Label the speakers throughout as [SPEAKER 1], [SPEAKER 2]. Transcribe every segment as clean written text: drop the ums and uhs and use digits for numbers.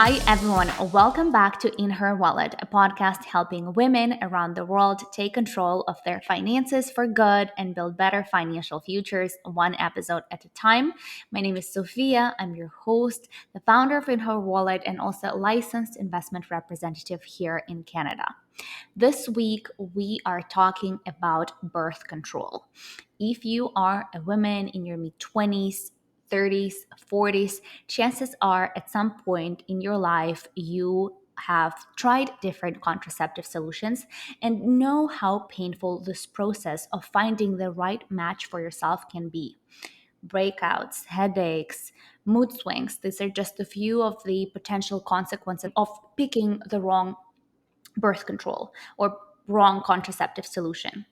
[SPEAKER 1] Hi, everyone. Welcome back to In Her Wallet, a podcast helping women around the world take control of their finances for good and build better financial futures, one episode at a time. My name is Sophia. I'm your host, the founder of In Her Wallet, and also a licensed investment representative here in Canada. This week, we are talking about birth control. If you are a woman in your mid 20s, 30s, 40s, chances are at some point in your life you have tried different contraceptive solutions and know how painful this process of finding the right match for yourself can be. Breakouts, headaches, mood swings, these are just a few of the potential consequences of picking the wrong birth control or wrong contraceptive solution.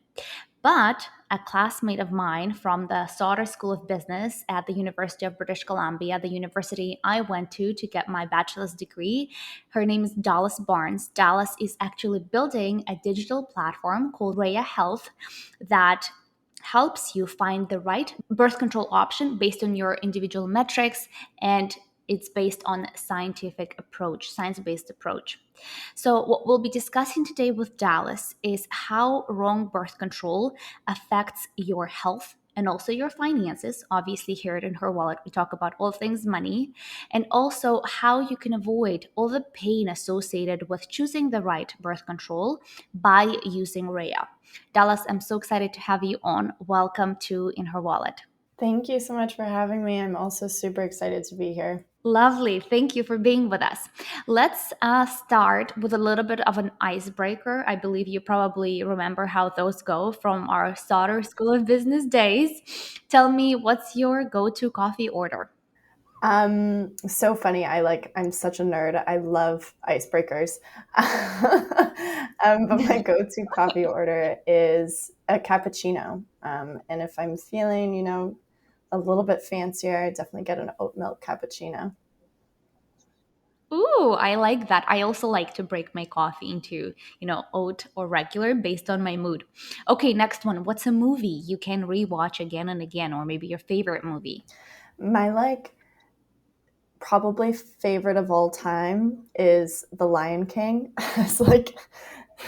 [SPEAKER 1] But a classmate of mine from the Sauder School of Business at the University of British Columbia, the university I went to get my bachelor's degree, her name is Dallas Barnes. Dallas is actually building a digital platform called Reya Health that helps you find the right birth control option based on your individual metrics, and it's based on science-based approach. So, what we'll be discussing today with Dallas is how wrong birth control affects your health and also your finances. Obviously, here at In Her Wallet, we talk about all things money, and also how you can avoid all the pain associated with choosing the right birth control by using Rhea. Dallas, I'm so excited to have you on. Welcome to In Her Wallet.
[SPEAKER 2] Thank you so much for having me. I'm also super excited to be here.
[SPEAKER 1] Lovely. Thank you for being with us. Let's start with a little bit of an icebreaker. I believe you probably remember how those go from our Sauder School of Business days. Tell me, what's your go-to coffee order?
[SPEAKER 2] So funny. I'm such a nerd. I love icebreakers. But my go-to coffee order is a cappuccino. And if I'm feeling, a little bit fancier, I definitely get an oat milk cappuccino.
[SPEAKER 1] Ooh, I like that. I also like to break my coffee into, oat or regular based on my mood. Okay, next one. What's a movie you can rewatch again and again, or maybe your favorite movie?
[SPEAKER 2] My probably favorite of all time is The Lion King. It's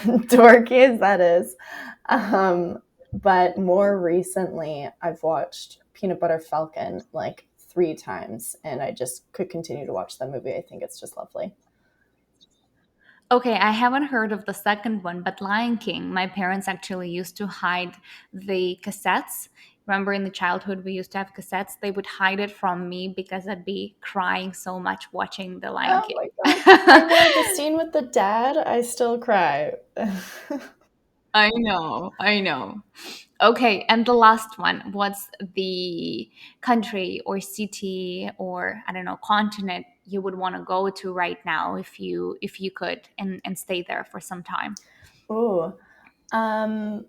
[SPEAKER 2] dorky as that is. But more recently, I've watched Peanut Butter Falcon like 3 times, and I just could continue to watch that movie. I think it's just lovely.
[SPEAKER 1] Okay, I haven't heard of the second one, but Lion King, my parents actually used to hide the cassettes. Remember in the childhood we used to have cassettes? They would hide it from me because I'd be crying so much watching The Lion
[SPEAKER 2] Oh my
[SPEAKER 1] King.
[SPEAKER 2] god! I know the scene with the dad. I still cry.
[SPEAKER 1] I know, I know. Okay, and the last one, what's the country or city or I don't know, continent you would want to go to right now if you could and stay there for some time?
[SPEAKER 2] Ooh, um,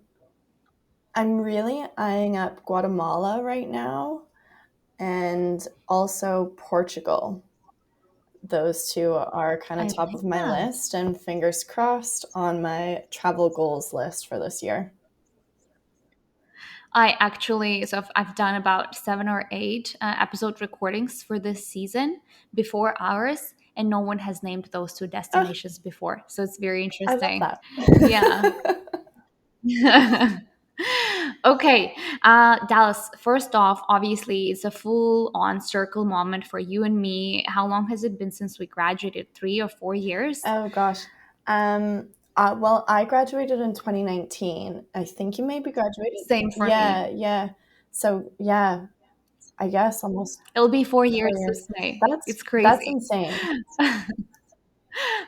[SPEAKER 2] I'm really eyeing up Guatemala right now, and also Portugal. Those two are kind
[SPEAKER 1] I
[SPEAKER 2] of top
[SPEAKER 1] like
[SPEAKER 2] of my
[SPEAKER 1] that.
[SPEAKER 2] list, and fingers crossed on my travel goals list for this year.
[SPEAKER 1] I actually, so I've done about 7 or 8 episode recordings for this season before ours, and no one has named those two
[SPEAKER 2] Ah,
[SPEAKER 1] destinations before. So it's very
[SPEAKER 2] I love
[SPEAKER 1] interesting. Yeah.
[SPEAKER 2] that.
[SPEAKER 1] Okay, Dallas, first off, obviously, it's a full on circle moment for you and me. How long has it been since we graduated? 3 or 4 years?
[SPEAKER 2] Oh gosh. Well, I graduated in 2019. I think you maybe graduated.
[SPEAKER 1] Same for me.
[SPEAKER 2] Yeah, yeah. So yeah, I guess almost
[SPEAKER 1] It'll be 4 years
[SPEAKER 2] 4 years.
[SPEAKER 1] this May.
[SPEAKER 2] That's
[SPEAKER 1] It's
[SPEAKER 2] that's
[SPEAKER 1] crazy.
[SPEAKER 2] insane.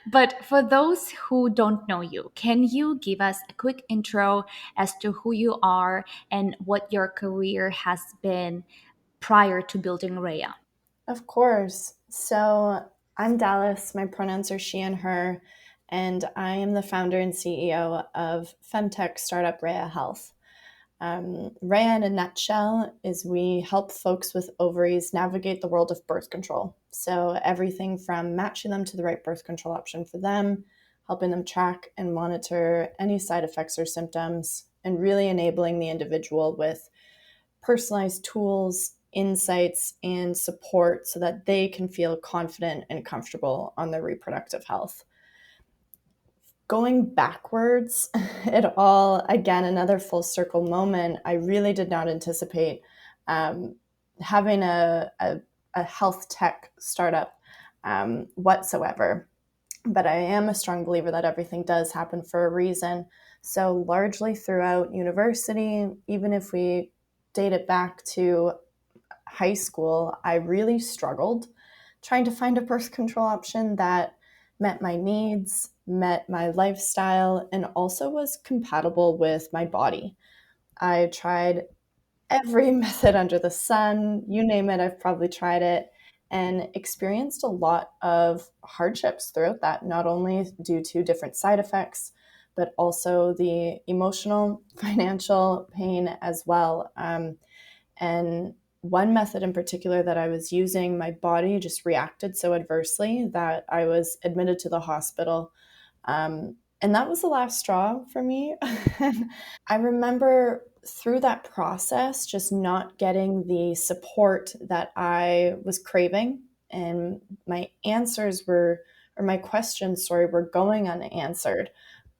[SPEAKER 1] But for those who don't know you, can you give us a quick intro as to who you are and what your career has been prior to building Rhea?
[SPEAKER 2] Of course. So I'm Dallas. My pronouns are she and her, and I am the founder and CEO of femtech startup Reya Health. Rhea, in a nutshell, is we help folks with ovaries navigate the world of birth control. So everything from matching them to the right birth control option for them, helping them track and monitor any side effects or symptoms, and really enabling the individual with personalized tools, insights and support so that they can feel confident and comfortable on their reproductive health. Going backwards, it all, again, another full circle moment. I really did not anticipate having a health tech startup whatsoever. But I am a strong believer that everything does happen for a reason. So largely throughout university, even if we date it back to high school, I really struggled trying to find a birth control option that met my needs, met my lifestyle, and also was compatible with my body. I tried every method under the sun, you name it, I've probably tried it, and experienced a lot of hardships throughout that, not only due to different side effects, but also the emotional, financial pain as well. And one method in particular that I was using, my body just reacted so adversely that I was admitted to the hospital. And that was the last straw for me. I remember through that process just not getting the support that I was craving. And my answers were, or my questions, sorry, were going unanswered.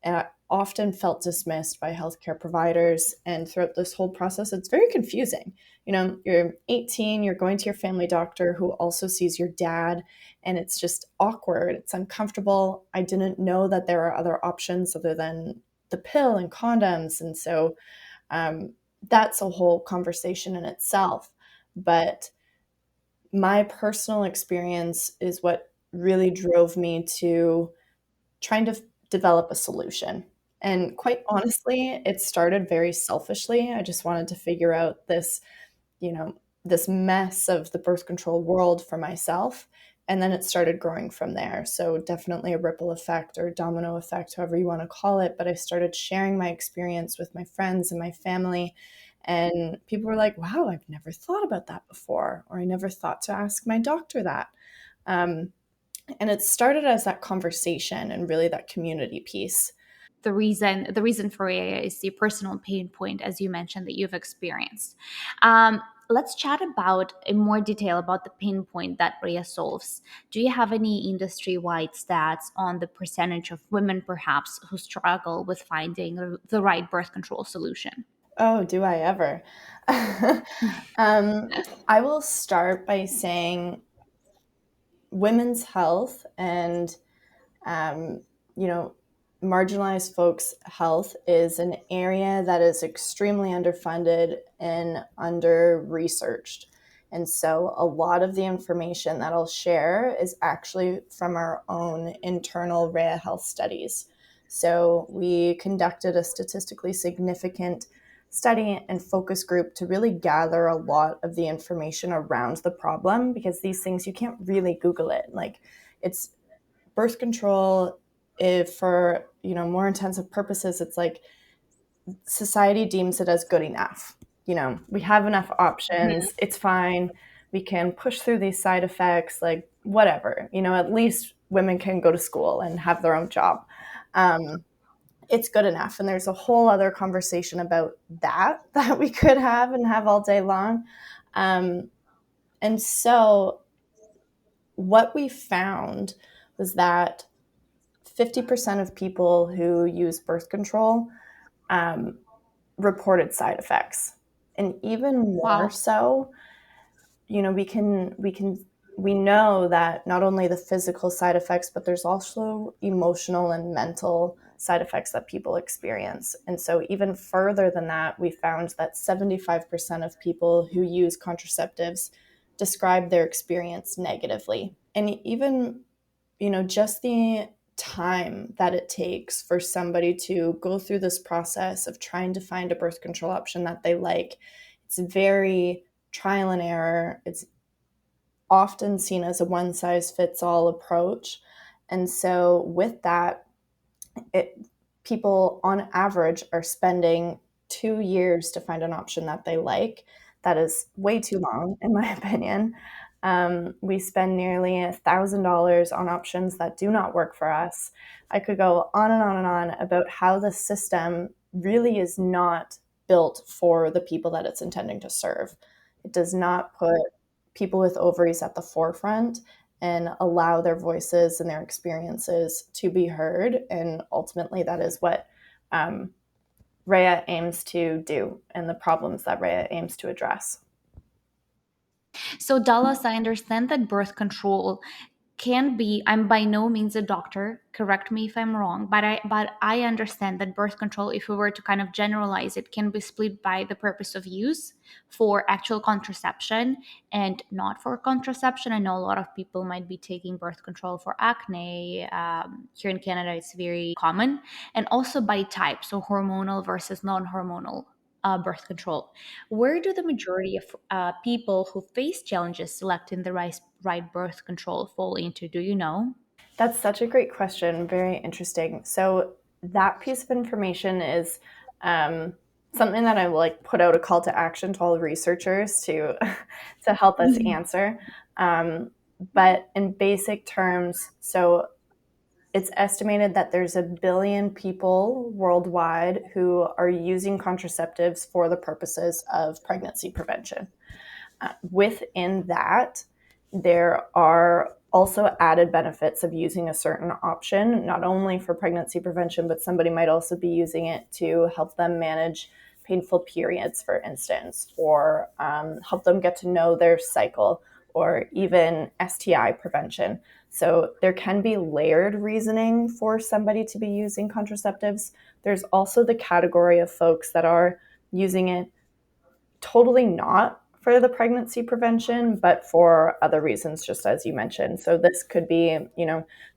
[SPEAKER 2] And I often felt dismissed by healthcare providers. And throughout this whole process, it's very confusing. You know, you're 18, you're going to your family doctor who also sees your dad, and it's just awkward. It's uncomfortable. I didn't know that there are other options other than the pill and condoms. And so that's a whole conversation in itself. But my personal experience is what really drove me to trying to develop a solution. And quite honestly, it started very selfishly. I just wanted to figure out this, you know, this mess of the birth control world for myself. And then it started growing from there. So definitely a ripple effect or domino effect, however you want to call it. But I started sharing my experience with my friends and my family. And people were like, wow, I've never thought about that before, or I never thought to ask my doctor that. Um, and it started as that conversation and really that community piece.
[SPEAKER 1] The reason for it is the personal pain point, as you mentioned, that you've experienced. um, let's chat about in more detail about the pain point that Reya solves. Do you have any industry-wide stats on the percentage of women perhaps who struggle with finding the right birth control solution?
[SPEAKER 2] Oh, do I ever? um, I will start by saying women's health and um, you know, marginalized folks' health is an area that is extremely underfunded and under researched. And so a lot of the information that I'll share is actually from our own internal Reya Health studies. So we conducted a statistically significant study and focus group to really gather a lot of the information around the problem, because these things you can't really Google it. Like, it's birth control, if for more intensive purposes, it's like society deems it as good enough. We have enough options, it's fine, we can push through these side effects, like whatever, at least women can go to school and have their own job. It's good enough. And there's a whole other conversation about that we could have and have all day long. And so what we found was that 50% of people who use birth control reported side effects. And even more
[SPEAKER 1] Wow.
[SPEAKER 2] so, we know that not only the physical side effects, but there's also emotional and mental side effects that people experience. And so even further than that, we found that 75% of people who use contraceptives describe their experience negatively. And even, just the time that it takes for somebody to go through this process of trying to find a birth control option that they like, it's very trial and error. It's often seen as a one size fits all approach. And so with that, people on average are spending 2 years to find an option that they like. That is way too long, in my opinion. We spend nearly $1,000 on options that do not work for us. I could go on and on and on about how the system really is not built for the people that it's intending to serve. It does not put people with ovaries at the forefront and allow their voices and their experiences to be heard. And ultimately, that is what Reya aims to do and the problems that Reya aims to address.
[SPEAKER 1] So, Dallas, I understand that birth control can be, I'm by no means a doctor, correct me if I'm wrong, but I understand that birth control, if we were to kind of generalize it, can be split by the purpose of use for actual contraception and not for contraception. I know a lot of people might be taking birth control for acne. Here in Canada it's very common. And also by type, so hormonal versus non-hormonal birth control. Where do the majority of people who face challenges selecting the right birth control fall into? Do you know?
[SPEAKER 2] That's such a great question. Very interesting. So that piece of information is something that I will like put out a call to action to all the researchers to to help us answer. Um, but in basic terms, so it's estimated that there's 1 billion people worldwide who are using contraceptives for the purposes of pregnancy prevention. Within that, there are also added benefits of using a certain option, not only for pregnancy prevention, but somebody might also be using it to help them manage painful periods, for instance, or help them get to know their cycle, or even STI prevention. So there can be layered reasoning for somebody to be using contraceptives. There's also the category of folks that are using it totally not for the pregnancy prevention, but for other reasons, just as you mentioned. So this could be,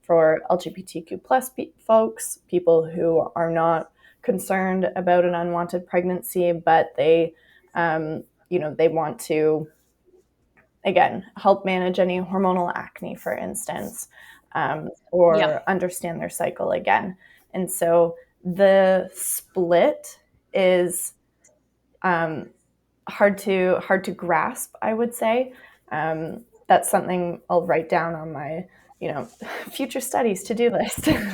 [SPEAKER 2] for LGBTQ plus folks, people who are not concerned about an unwanted pregnancy, but they want to, again, help manage any hormonal acne, for instance,
[SPEAKER 1] Yeah.
[SPEAKER 2] or understand their cycle again. And so the split is um, hard to grasp, I would say. That's something I'll write down on my future studies to do list because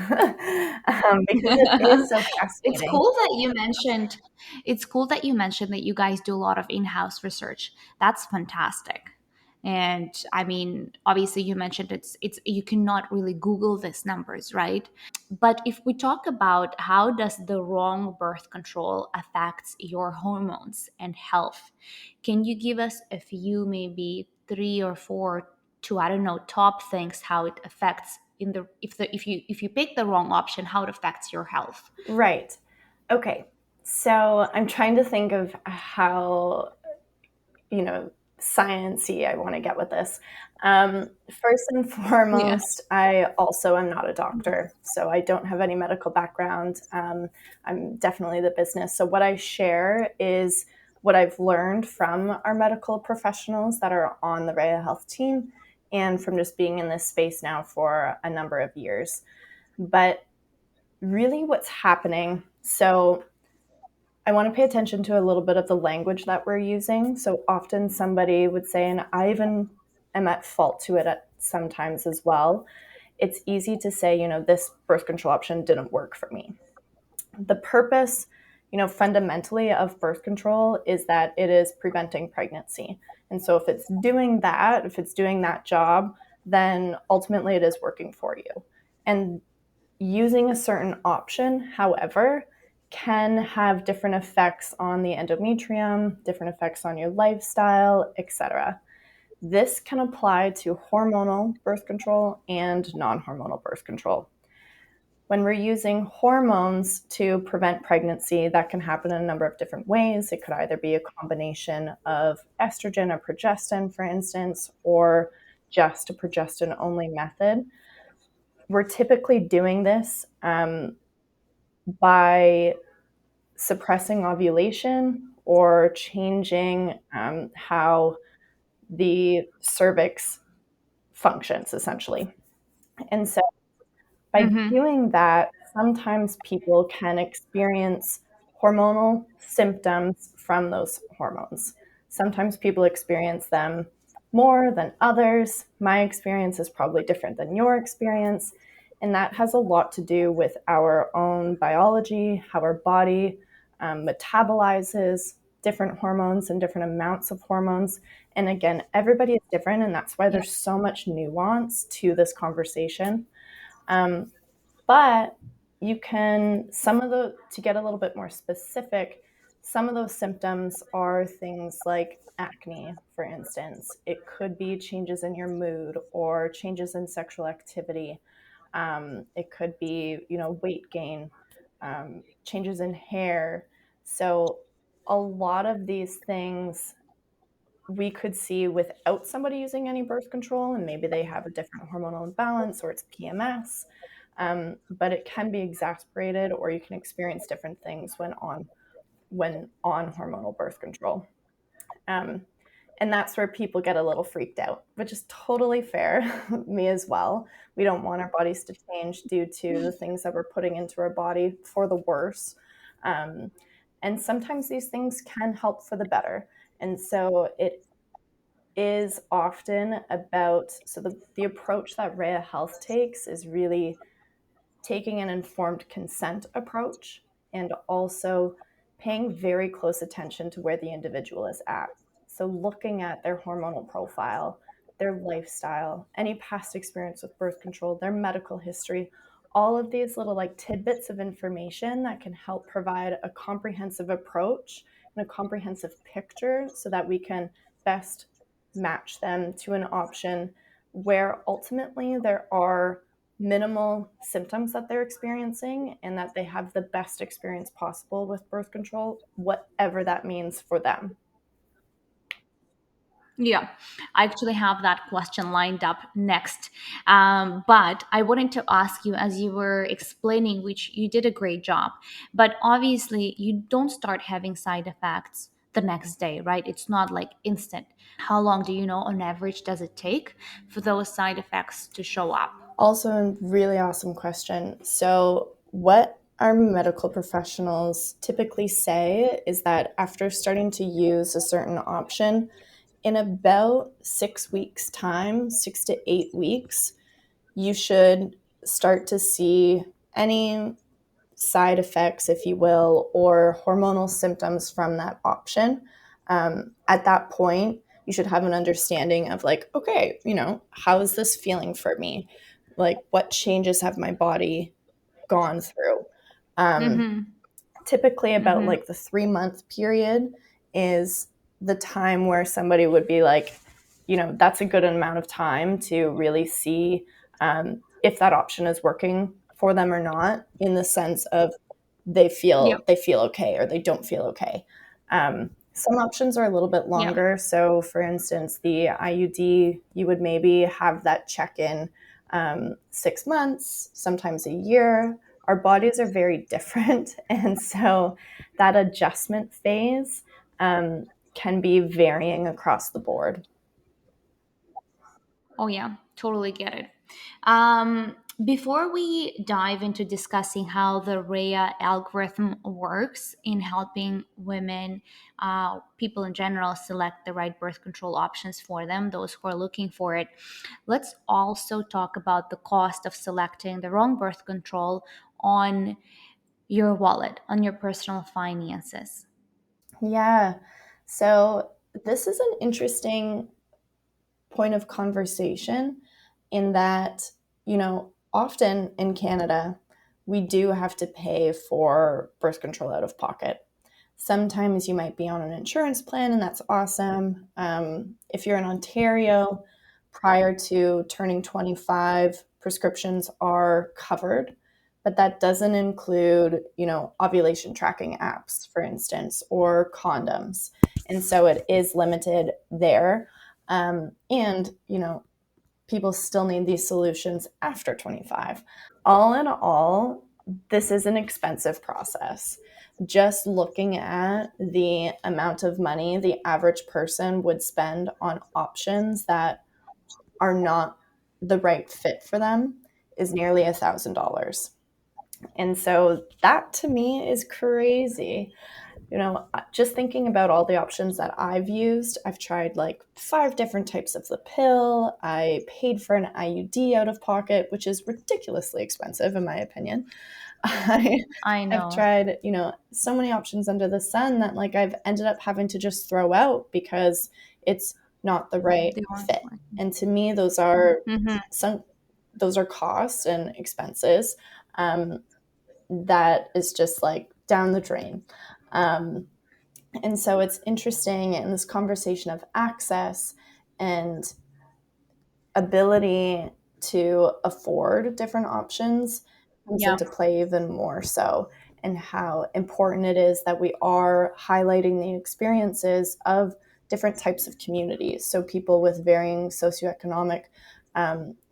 [SPEAKER 2] it is so
[SPEAKER 1] It's
[SPEAKER 2] fascinating.
[SPEAKER 1] cool that you mentioned it's cool that you mentioned that you guys do a lot of in-house research. That's fantastic. And I mean, obviously you mentioned it's you cannot really Google these numbers, right? But if we talk about how does the wrong birth control affects your hormones and health, can you give us a few, maybe three or four, to I don't know, top things how it affects in the if you pick the wrong option, how it affects your health?
[SPEAKER 2] Right. Okay. So I'm trying to think of how you know, science-y I want to get with this. First and
[SPEAKER 1] Yeah.
[SPEAKER 2] foremost, I also am not a doctor, so I don't have any medical background. I'm definitely the business. So what I share is what I've learned from our medical professionals that are on the Reya Health team and from just being in this space now for a number of years. But really what's happening, so I want to pay attention to a little bit of the language that we're using. So often somebody would say, and I even am at fault to it at sometimes as well. It's easy to say, this birth control option didn't work for me. The purpose, fundamentally of birth control is that it is preventing pregnancy. And so if it's doing that, if it's doing that job, then ultimately it is working for you. And using a certain option, however, can have different effects on the endometrium, different effects on your lifestyle, etc. This can apply to hormonal birth control and non hormonal birth control. When we're using hormones to prevent pregnancy, that can happen in a number of different ways. It could either be a combination of estrogen or progestin, for instance, or just a progestin only method. We're typically doing this by suppressing ovulation or changing how the cervix functions, essentially. And so by
[SPEAKER 1] Mm-hmm.
[SPEAKER 2] doing that, sometimes people can experience hormonal symptoms from those hormones. Sometimes people experience them more than others. My experience is probably different than your experience. And that has a lot to do with our own biology, how our body metabolizes different hormones and different amounts of hormones. And again, everybody is different, and that's why
[SPEAKER 1] Yeah.
[SPEAKER 2] there's so much nuance to this conversation. Um, but you can, to get a little bit more specific, some of those symptoms are things like acne, for instance. It could be changes in your mood or changes in sexual activity. It could be, weight gain, changes in hair. So a lot of these things we could see without somebody using any birth control, and maybe they have a different hormonal imbalance or it's PMS. But it can be exacerbated, or you can experience different things when on hormonal birth control. Um, and that's where people get a little freaked out, which is totally fair. Me as well. We don't want our bodies to change due to the things that we're putting into our body for the worse. Um, and sometimes these things can help for the better. And so it is often about, so the approach that Reya Health takes is really taking an informed consent approach and also paying very close attention to where the individual is at. So, looking at their hormonal profile, their lifestyle, any past experience with birth control, their medical history, all of these little like tidbits of information that can help provide a comprehensive approach and a comprehensive picture so that we can best match them to an option where ultimately there are minimal symptoms that they're experiencing and that they have the best experience possible with birth control, whatever that means for them.
[SPEAKER 1] Yeah, I actually have that question lined up next. But I wanted to ask you, as you were explaining, which you did a great job, but obviously you don't start having side effects the next day, right? It's not like instant. How long do you know on average does it take for those side effects to show up?
[SPEAKER 2] Also, a really awesome question. So, what our medical professionals typically say is that after starting to use a certain option, in about 6 weeks' time, 6 to 8 weeks, you should start to see any side effects, if you will, or hormonal symptoms from that option. At that point, you should have an understanding of, like, okay, how is this feeling for me? Like, what changes have my body gone through? Um,
[SPEAKER 1] Mm-hmm.
[SPEAKER 2] Typically, about
[SPEAKER 1] Mm-hmm.
[SPEAKER 2] like the 3 month period is the time where somebody would be like, that's a good amount of time to really see if that option is working for them or not, in the sense of
[SPEAKER 1] Yeah.
[SPEAKER 2] they feel okay or they don't feel okay. Some options are a little bit
[SPEAKER 1] Yeah.
[SPEAKER 2] longer. So, for instance, the IUD, you would maybe have that check in 6 months, sometimes a year. Our bodies are very different. And so that adjustment phase can be varying across the board.
[SPEAKER 1] Oh, yeah, totally get it. Um, Before we dive into discussing how the Rhea algorithm works in helping women, people in general, select the right birth control options for them, those who are looking for it, let's also talk about the cost of selecting the wrong birth control on your wallet, on your personal finances.
[SPEAKER 2] Yeah. So this is an interesting point of conversation, in that, often in Canada, we do have to pay for birth control out of pocket. Sometimes you might be on an insurance plan, and that's awesome. If you're in Ontario, prior to turning 25, prescriptions are covered, but that doesn't include, ovulation tracking apps, for instance, or condoms. And so it is limited there. And, people still need these solutions after 25. All in all, this is an expensive process. Just looking at the amount of money the average person would spend on options that are not the right fit for them is nearly $1,000. And so that to me is crazy. Just thinking about all the options that I've used, I've tried like 5 different types of the pill. I paid for an IUD out of pocket, which is ridiculously expensive, in my opinion. I,
[SPEAKER 1] I
[SPEAKER 2] I've
[SPEAKER 1] know.
[SPEAKER 2] tried, so many options under the sun that like I've ended up having to just throw out because it's not the right
[SPEAKER 1] They weren't
[SPEAKER 2] fit.
[SPEAKER 1] working.
[SPEAKER 2] And to me, those are
[SPEAKER 1] Mm-hmm.
[SPEAKER 2] some those are costs and expenses that is just like down the drain. Um, and so it's interesting in this conversation of access and ability to afford different options comes
[SPEAKER 1] Yeah.
[SPEAKER 2] into play even more so, and how important it is that we are highlighting the experiences of different types of communities. So people with varying socioeconomic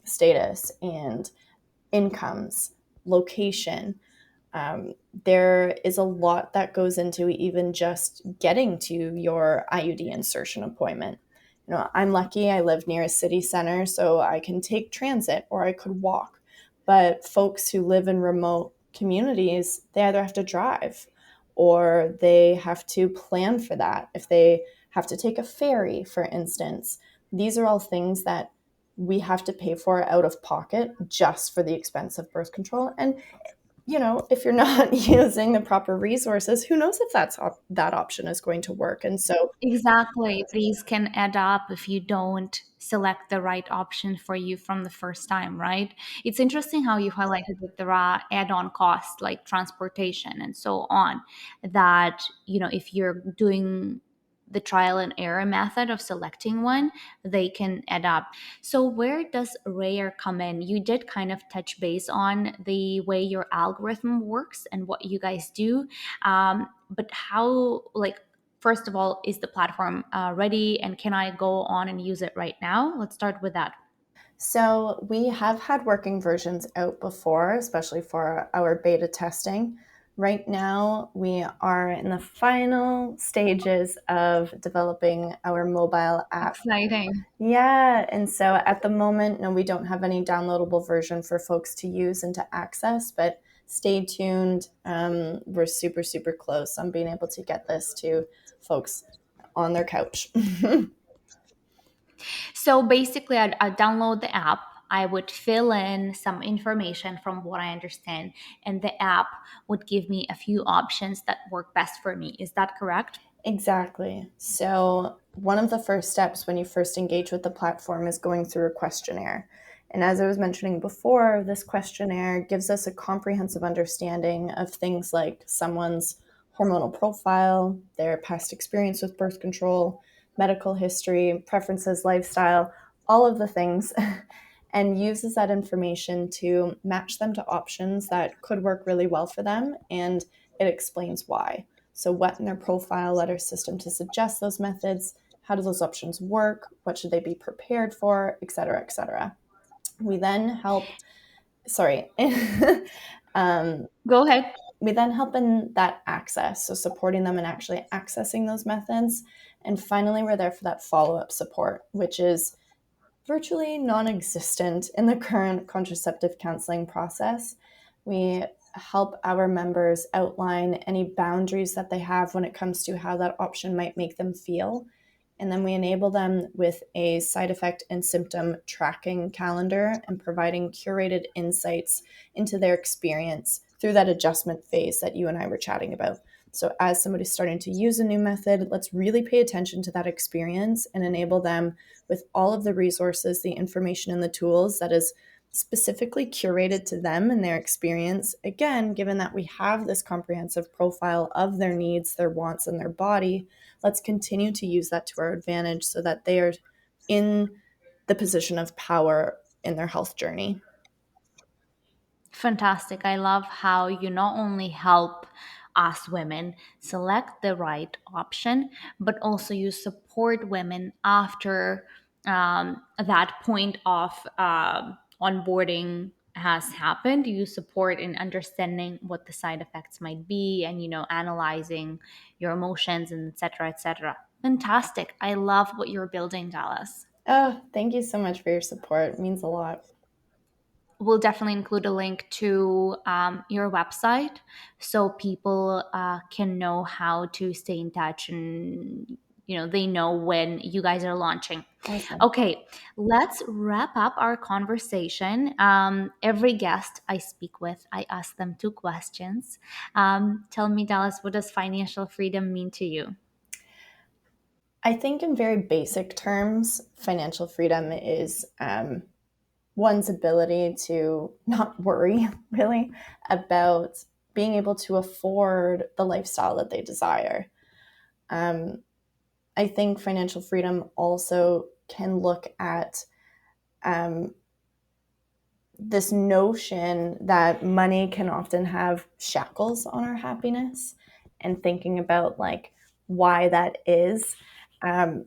[SPEAKER 2] status and incomes, location, there is a lot that goes into even just getting to your IUD insertion appointment. I'm lucky I live near a city center, so I can take transit or I could walk. But folks who live in remote communities, they either have to drive or they have to plan for that. If they have to take a ferry, for instance, these are all things that we have to pay for out of pocket just for the expense of birth control. And if you're not using the proper resources, who knows if that option is going to work. And so,
[SPEAKER 1] Exactly. These can add up if you don't select the right option for you from the first time, right? It's interesting how you highlighted that there are add-on costs like transportation and so on, that, if you're doing the trial and error method of selecting one, they can add up. So where does Rare come in? You did kind of touch base on the way your algorithm works and what you guys do. But how, like, first of all, is the platform ready and can I go on and use it right now? Let's start with that.
[SPEAKER 2] so we have had working versions out before, especially for our beta testing. Right now, we are in the final stages of developing our mobile app.
[SPEAKER 1] Exciting.
[SPEAKER 2] Yeah, and so at the moment, no, we don't have any downloadable version for folks to use and to access, but stay tuned. We're super, super close on being able to get this to folks on their couch.
[SPEAKER 1] So basically, I'd download the app. I would fill in some information from what I understand, and the app would give me a few options that work best for me. Is that correct?
[SPEAKER 2] Exactly. So, one of the first steps when you first engage with the platform is going through a questionnaire. And as I was mentioning before, this questionnaire gives us a comprehensive understanding of things like someone's hormonal profile, their past experience with birth control, medical history, preferences, lifestyle, all of the things, and uses that information to match them to options that could work really well for them. And it explains why. So, what in their profile led our system to suggest those methods? How do those options work? What should they be prepared for? Et cetera, et cetera. We then help, sorry, um,
[SPEAKER 1] Go ahead.
[SPEAKER 2] we then help in that access, so supporting them in actually accessing those methods. And finally, we're there for that follow up support, which is virtually non existent in the current contraceptive counseling process. We help our members outline any boundaries that they have when it comes to how that option might make them feel. And then we enable them with a side effect and symptom tracking calendar and providing curated insights into their experience through that adjustment phase that you and I were chatting about. So, as somebody's starting to use a new method, let's really pay attention to that experience and enable them with all of the resources, the information, and the tools that is specifically curated to them and their experience. Again, given that we have this comprehensive profile of their needs, their wants, and their body, let's continue to use that to our advantage so that they are in the position of power in their health journey.
[SPEAKER 1] Fantastic. I love how you not only help us women select the right option, but also you support women after that point of onboarding has happened. You support in understanding what the side effects might be and, analyzing your emotions and et cetera, et cetera. Fantastic. I love what you're building, Dallas.
[SPEAKER 2] Oh, thank you so much for your support. It means a lot.
[SPEAKER 1] We'll definitely include a link to your website so people can know how to stay in touch and they know when you guys are launching.
[SPEAKER 2] Awesome.
[SPEAKER 1] Okay, let's wrap up our conversation. Every guest I speak with, I ask them two questions. Tell me, Dallas, what does financial freedom mean to you?
[SPEAKER 2] I think, in very basic terms, financial freedom is one's ability to not worry really about being able to afford the lifestyle that they desire. Um, I think financial freedom also can look at um, this notion that money can often have shackles on our happiness, and thinking about like why that is. Um,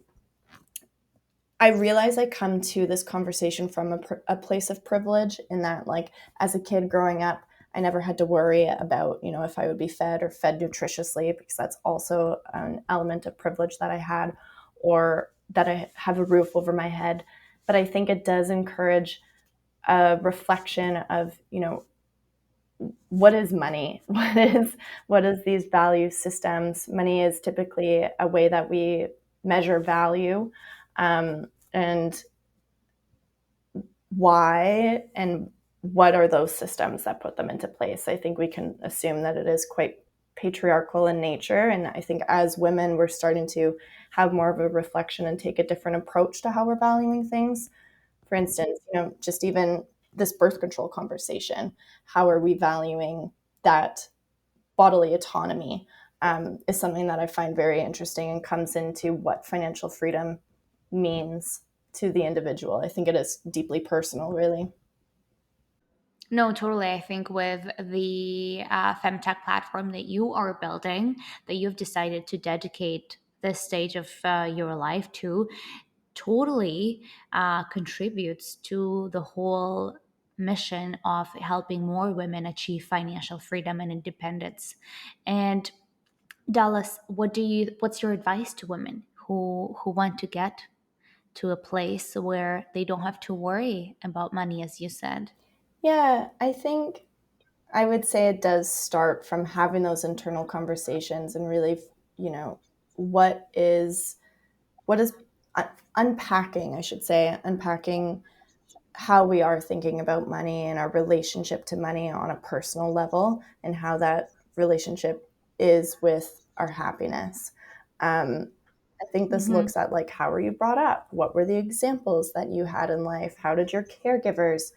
[SPEAKER 2] I realize I come to this conversation from a place of privilege, in that, like, as a kid growing up, I never had to worry about, if I would be fed or fed nutritiously, because that's also an element of privilege that I had, or that I have a roof over my head. But I think it does encourage a reflection of, what is money? What is these value systems? Money is typically a way that we measure value, and why and what are those systems that put them into place. I think we can assume that it is quite patriarchal in nature. And I think as women, we're starting to have more of a reflection and take a different approach to how we're valuing things. For instance, just even this birth control conversation, how are we valuing that bodily autonomy, is something that I find very interesting and comes into what financial freedom means to the individual. I think it is deeply personal, really.
[SPEAKER 1] No, totally. I think with the femtech platform that you are building, that you've decided to dedicate this stage of your life to, totally contributes to the whole mission of helping more women achieve financial freedom and independence. And Dallas, what's your advice to women who want to get to a place where they don't have to worry about money, as you said?
[SPEAKER 2] Yeah, I think I would say it does start from having those internal conversations, and really, you know, what is what is unpacking, I should say, unpacking how we are thinking about money and our relationship to money on a personal level, and how that relationship is with our happiness. Um, I think this
[SPEAKER 1] Mm-hmm.
[SPEAKER 2] looks at, like, how were you brought up? What were the examples that you had in life? How did your caregivers,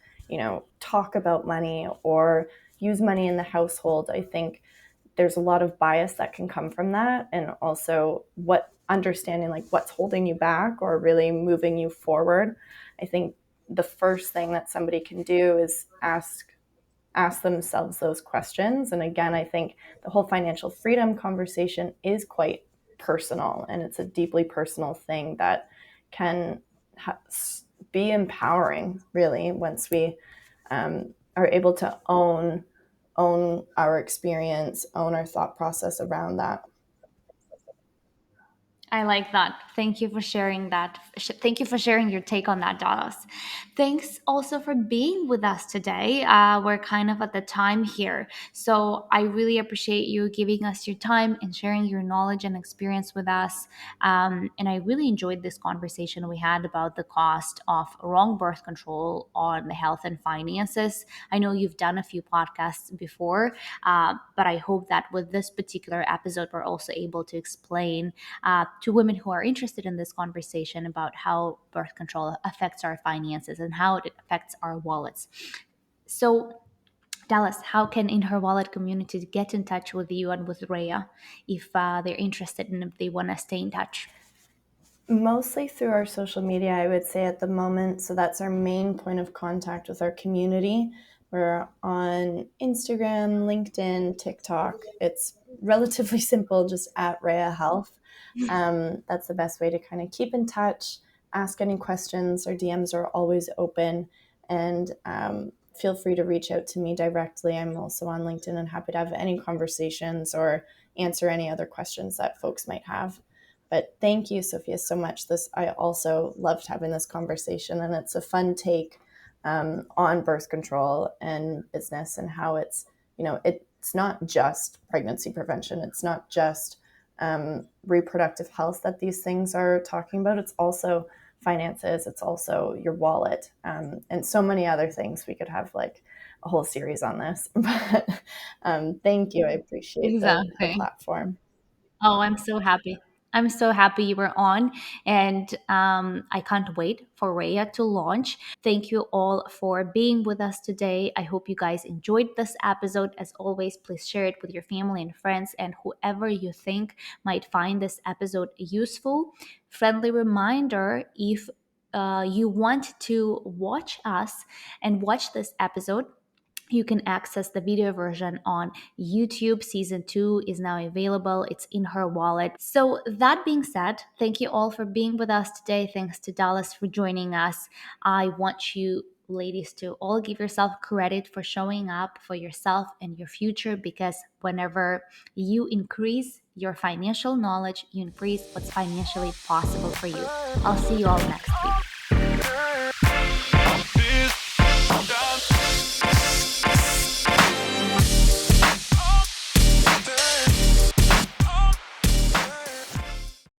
[SPEAKER 2] talk about money or use money in the household? I think there's a lot of bias that can come from that, and also what understanding, like, what's holding you back or really moving you forward. I think the first thing that somebody can do is ask themselves those questions. And again, I think the whole financial freedom conversation is quite personal, and it's a deeply personal thing that can ha- be empowering, really, once we are able to own our experience, own our thought process around that.
[SPEAKER 1] I like that. Thank you for sharing that. Thank you for sharing your take on that, Dallas. Thanks also for being with us today. We're kind of at the time here. So I really appreciate you giving us your time and sharing your knowledge and experience with us. And I really enjoyed this conversation we had about the cost of wrong birth control on the health and finances. I know you've done a few podcasts before, but I hope that with this particular episode, we're also able to explain to women who are interested in this conversation about how birth control affects our finances and how it affects our wallets. So, Dallas, how can In Her Wallet community get in touch with you and with Reya if they're interested and if they want to stay in touch?
[SPEAKER 2] Mostly through our social media, I would say, at the moment. So that's our main point of contact with our community. We're on Instagram, LinkedIn, TikTok. It's relatively simple, just at Reya Health. That's the best way to kind of keep in touch, ask any questions. Our DMs are always open, and feel free to reach out to me directly. I'm also on LinkedIn and happy to have any conversations or answer any other questions that folks might have. But thank you, Sophia, so much. I also loved having this conversation, and it's a fun take on birth control and business, and how it's not just pregnancy prevention. It's not just reproductive health that these things are talking about. It's also finances, it's also your wallet, and so many other things. We could have like a whole series on this. But thank you. I appreciate the
[SPEAKER 1] Exactly.
[SPEAKER 2] platform.
[SPEAKER 1] Oh, I'm so happy. I'm so happy you were on, and I can't wait for Rhea to launch. Thank you all for being with us today. I hope you guys enjoyed this episode. As always, please share it with your family and friends and whoever you think might find this episode useful. Friendly reminder, if you want to watch us and watch this episode, you can access the video version on YouTube. Season 2 is now available. It's in her wallet. So, that being said, thank you all for being with us today. Thanks to Dallas for joining us. I want you ladies to all give yourself credit for showing up for yourself and your future, because whenever you increase your financial knowledge, you increase what's financially possible for you. I'll see you all next week.